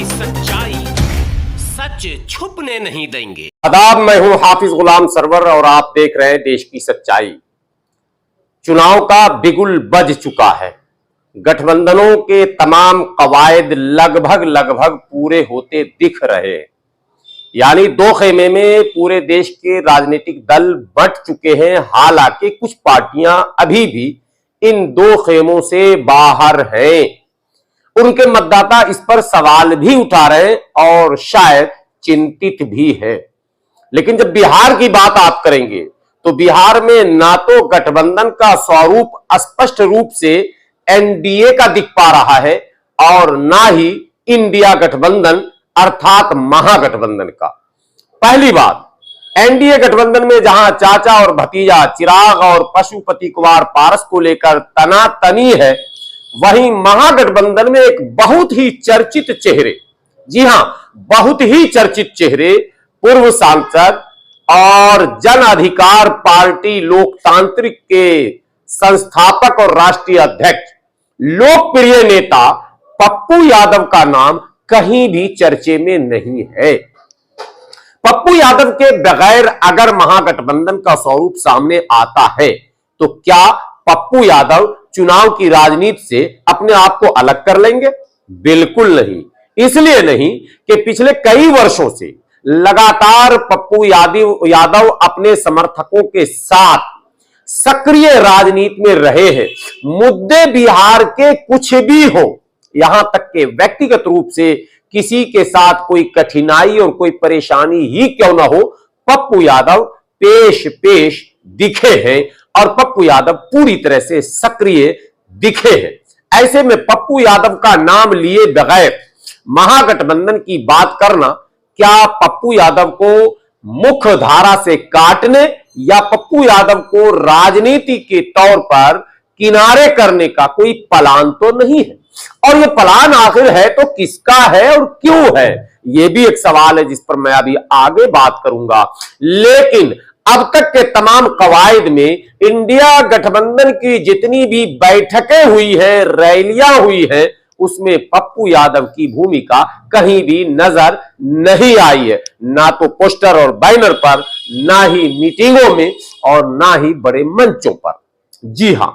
की सच्चाई सच छुपने नहीं देंगे। आदाब, मैं हूं हाफिज गुलाम सरवर और आप देख रहे हैं देश की सच्चाई। चुनाव का बिगुल बज चुका है। गठबंधनों के तमाम कवायद लगभग पूरे होते दिख रहे हैं। यानी दो खेमे में पूरे देश के राजनीतिक दल बंट चुके हैं। हालांकि कुछ पार्टियां अभी भी इन दो खेमों से बाहर हैं। उनके मतदाता इस पर सवाल भी उठा रहे हैं और शायद चिंतित भी है। लेकिन जब बिहार की बात आप करेंगे तो बिहार में ना तो गठबंधन का स्वरूप स्पष्ट रूप से एनडीए का दिख पा रहा है और ना ही इंडिया गठबंधन अर्थात महागठबंधन का। पहली बात, एनडीए गठबंधन में जहां चाचा और भतीजा चिराग और पशुपति कुमार पारस को लेकर तनातनी है, वहीं महागठबंधन में एक बहुत ही चर्चित चेहरे, जी हां बहुत ही चर्चित चेहरे, पूर्व सांसद और जन अधिकार पार्टी लोकतांत्रिक के संस्थापक और राष्ट्रीय अध्यक्ष लोकप्रिय नेता पप्पू यादव का नाम कहीं भी चर्चे में नहीं है। पप्पू यादव के बगैर अगर महागठबंधन का स्वरूप सामने आता है तो क्या पप्पू यादव चुनाव की राजनीति से अपने आप को अलग कर लेंगे? बिल्कुल नहीं। इसलिए नहीं कि पिछले कई वर्षों से लगातार पप्पू यादव अपने समर्थकों के साथ सक्रिय राजनीति में रहे हैं। मुद्दे बिहार के कुछ भी हो, यहां तक कि व्यक्तिगत रूप से किसी के साथ कोई कठिनाई और कोई परेशानी ही क्यों ना हो, पप्पू यादव पेश दिखे हैं और पप्पू यादव पूरी तरह से सक्रिय दिखे हैं। ऐसे में पप्पू यादव का नाम लिए बगैर महागठबंधन की बात करना क्या पप्पू यादव को मुख्य धारा से काटने या पप्पू यादव को राजनीति के तौर पर किनारे करने का कोई प्लान तो नहीं है। और ये प्लान आखिर है तो किसका है और क्यों है, ये भी एक सवाल है जिस पर मैं अभी आगे बात करूंगा। लेकिन अब तक के तमाम कवायद में इंडिया गठबंधन की जितनी भी बैठकें हुई है, रैलियां हुई है, उसमें पप्पू यादव की भूमिका कहीं भी नजर नहीं आई है। ना तो पोस्टर और बैनर पर, ना ही मीटिंगों में और ना ही बड़े मंचों पर। जी हां,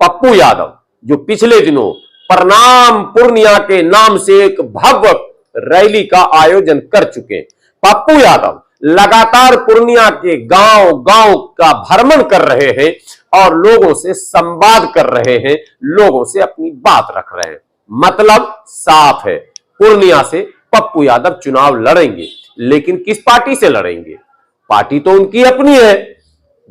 पप्पू यादव जो पिछले दिनों प्रणाम पूर्णिया के नाम से एक भव्य रैली का आयोजन कर चुके हैं। पप्पू यादव लगातार पूर्णिया के गांव गांव का भ्रमण कर रहे हैं और लोगों से संवाद कर रहे हैं, लोगों से अपनी बात रख रहे हैं। मतलब साफ है, पूर्णिया से पप्पू यादव चुनाव लड़ेंगे। लेकिन किस पार्टी से लड़ेंगे? पार्टी तो उनकी अपनी है,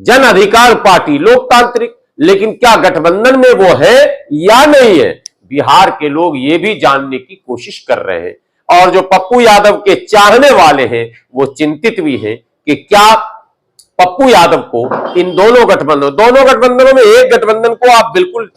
जन अधिकार पार्टी लोकतांत्रिक। लेकिन क्या गठबंधन में वो है या नहीं है, बिहार के लोग ये भी जानने की कोशिश कर रहे हैं। और जो पप्पू यादव के चाहने वाले हैं वो चिंतित भी हैं कि क्या पप्पू यादव को इन दोनों गठबंधनों में एक गठबंधन को आप बिल्कुल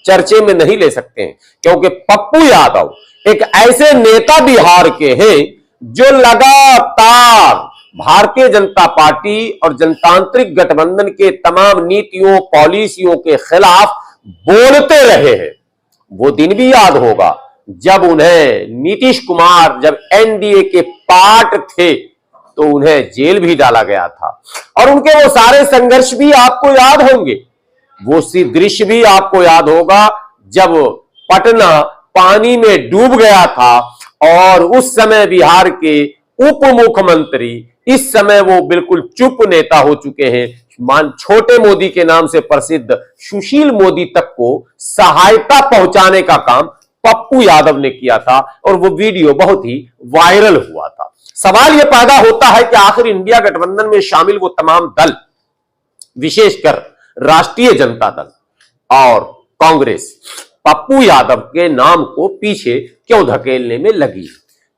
चर्चे में नहीं ले सकते हैं, क्योंकि पप्पू यादव एक ऐसे नेता बिहार के हैं जो लगातार भारतीय जनता पार्टी और जनतांत्रिक गठबंधन के तमाम नीतियों पॉलिसियों के खिलाफ बोलते रहे हैं। वो दिन भी याद होगा जब उन्हें नीतीश कुमार जब एनडीए के पार्ट थे तो उन्हें जेल भी डाला गया था और उनके वो सारे संघर्ष भी आपको याद होंगे। वो सी दृश्य भी आपको याद होगा जब पटना पानी में डूब गया था और उस समय बिहार के उप मुख्यमंत्री, इस समय वो बिल्कुल चुप नेता हो चुके हैं, छोटे मोदी के नाम से प्रसिद्ध सुशील मोदी तक को सहायता पहुंचाने का काम पप्पू यादव ने किया था और वो वीडियो बहुत ही वायरल हुआ था। सवाल यह पैदा होता है कि आखिर इंडिया गठबंधन में शामिल वो तमाम दल, विशेषकर राष्ट्रीय जनता दल और कांग्रेस, पप्पू यादव के नाम को पीछे क्यों धकेलने में लगी?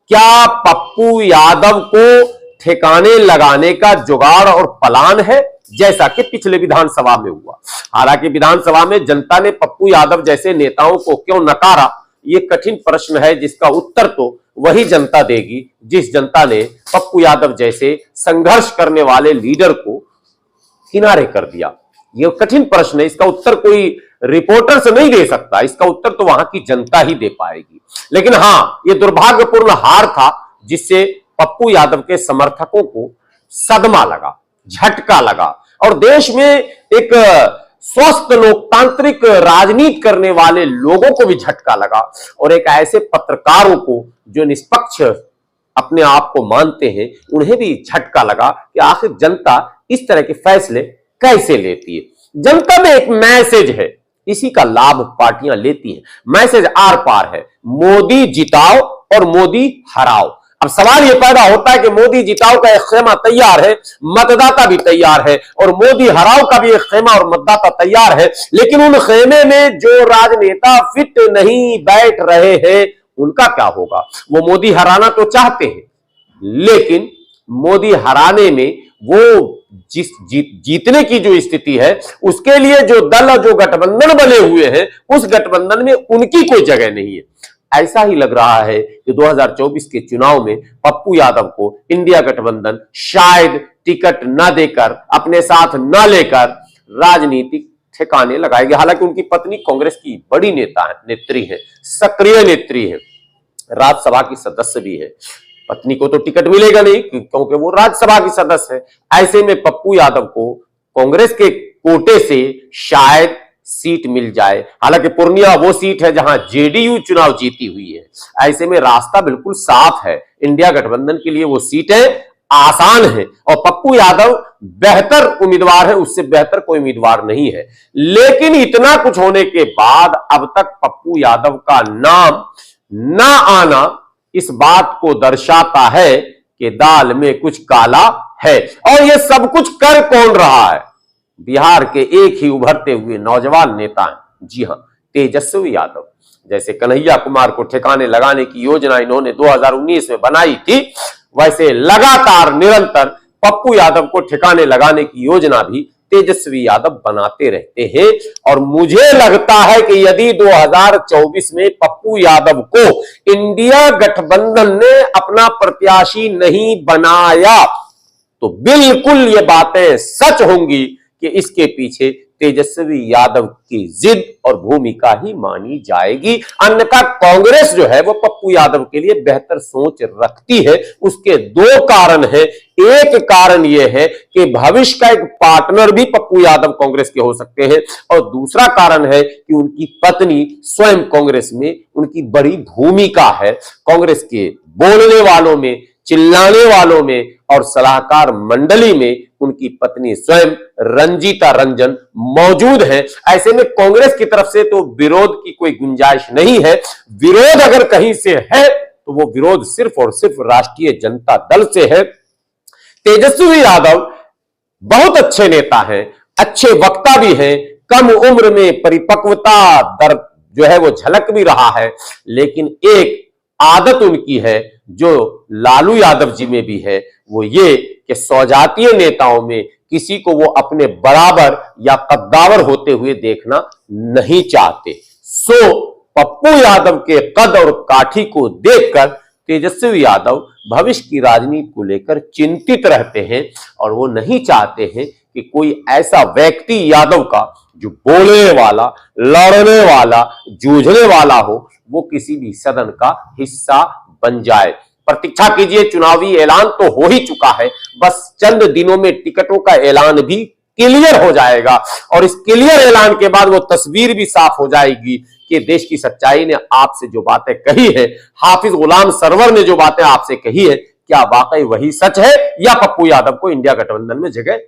क्या पप्पू यादव को ठिकाने लगाने का जुगाड़ और प्लान है, जैसा कि पिछले विधानसभा में हुआ? हालांकि विधानसभा में जनता ने पप्पू यादव जैसे नेताओं को क्यों नकारा, ये कठिन प्रश्न है जिसका उत्तर तो वही जनता देगी जिस जनता ने पप्पू यादव जैसे संघर्ष करने वाले लीडर को किनारे कर दिया। ये कठिन प्रश्न है, इसका उत्तर कोई रिपोर्टर्स नहीं दे सकता, इसका उत्तर तो वहां की जनता ही दे पाएगी। लेकिन हां, यह दुर्भाग्यपूर्ण हार था जिससे पप्पू यादव के समर्थकों को सदमा लगा, झटका लगा और देश में एक स्वस्थ लोकतांत्रिक राजनीति करने वाले लोगों को भी झटका लगा और एक ऐसे पत्रकारों को जो निष्पक्ष अपने आप को मानते हैं उन्हें भी झटका लगा कि आखिर जनता इस तरह के फैसले कैसे लेती है। जनता में एक मैसेज है, इसी का लाभ पार्टियां लेती हैं। मैसेज आर पार है, मोदी जिताओ और मोदी हराओ। अब सवाल यह पैदा होता है कि मोदी जिताओ का एक खेमा तैयार है, मतदाता भी तैयार है, और मोदी हराओ का भी एक खेमा और मतदाता तैयार है, लेकिन उन खेमे में जो राजनेता फिट नहीं बैठ रहे हैं उनका क्या होगा? वो मोदी हराना तो चाहते हैं, लेकिन मोदी हराने में वो जीतने की जो स्थिति है उसके लिए जो दल और जो गठबंधन बने हुए हैं उस गठबंधन में उनकी कोई जगह नहीं है। ऐसा ही लग रहा है कि 2024 के चुनाव में पप्पू यादव को इंडिया गठबंधन शायद टिकट न देकर, अपने साथ न लेकर राजनीतिक ठिकाने लगाएगी। हालांकि उनकी पत्नी कांग्रेस की बड़ी नेत्री है, सक्रिय नेत्री है, राज्यसभा की सदस्य भी है। पत्नी को तो टिकट मिलेगा नहीं क्योंकि वो राज्यसभा की सदस्य है। ऐसे में पप्पू यादव को कांग्रेस के कोटे से शायद सीट मिल जाए। हालांकि पूर्णिया वो सीट है जहां जेडीयू चुनाव जीती हुई है। ऐसे में रास्ता बिल्कुल साफ है, इंडिया गठबंधन के लिए वो सीटें आसान है और पप्पू यादव बेहतर उम्मीदवार है, उससे बेहतर कोई उम्मीदवार नहीं है। लेकिन इतना कुछ होने के बाद अब तक पप्पू यादव का नाम ना आना इस बात को दर्शाता है कि दाल में कुछ काला है। और यह सब कुछ कर कौन रहा है? बिहार के एक ही उभरते हुए नौजवान नेता हैं, जी हां, तेजस्वी यादव। जैसे कन्हैया कुमार को ठिकाने लगाने की योजना इन्होंने 2019 में बनाई थी, वैसे लगातार निरंतर पप्पू यादव को ठिकाने लगाने की योजना भी तेजस्वी यादव बनाते रहते हैं। और मुझे लगता है कि यदि 2024 में पप्पू यादव को इंडिया गठबंधन ने अपना प्रत्याशी नहीं बनाया तो बिल्कुल ये बातें सच होंगी कि इसके पीछे तेजस्वी यादव की जिद और भूमिका ही मानी जाएगी। अन्यथा कांग्रेस जो है वो पप्पू यादव के लिए बेहतर सोच रखती है। उसके दो कारण हैं। एक कारण यह है कि भविष्य का एक पार्टनर भी पप्पू यादव कांग्रेस के हो सकते हैं, और दूसरा कारण है कि उनकी पत्नी स्वयं कांग्रेस में उनकी बड़ी भूमिका है। कांग्रेस के बोलने वालों में, चिल्लाने वालों में और सलाहकार मंडली में उनकी पत्नी स्वयं रंजीता रंजन मौजूद है। ऐसे में कांग्रेस की तरफ से तो विरोध की कोई गुंजाइश नहीं है। विरोध अगर कहीं से है तो वो विरोध सिर्फ और सिर्फ राष्ट्रीय जनता दल से है। तेजस्वी यादव बहुत अच्छे नेता हैं, अच्छे वक्ता भी हैं, कम उम्र में परिपक्वता दर जो है वो झलक भी रहा है, लेकिन एक आदत उनकी है जो लालू यादव जी में भी है, वो ये कि सौजातीय नेताओं में किसी को वो अपने बराबर या कद्दावर होते हुए देखना नहीं चाहते। सो पप्पू यादव के कद और काठी को देखकर तेजस्वी यादव भविष्य की राजनीति को लेकर चिंतित रहते हैं और वो नहीं चाहते हैं कि कोई ऐसा व्यक्ति यादव का जो बोलने वाला, लड़ने वाला, जूझने वाला हो, वो किसी भी सदन का हिस्सा बन जाए। प्रतीक्षा कीजिए, चुनावी ऐलान तो हो ही चुका है, बस चंद दिनों में टिकटों का ऐलान भी क्लियर हो जाएगा और इस क्लियर ऐलान के बाद वो तस्वीर भी साफ हो जाएगी कि देश की सच्चाई ने आपसे जो बातें कही है, हाफिज गुलाम सरवर ने जो बातें आपसे कही है, क्या वाकई वही सच है या पप्पू यादव को इंडिया गठबंधन में जगह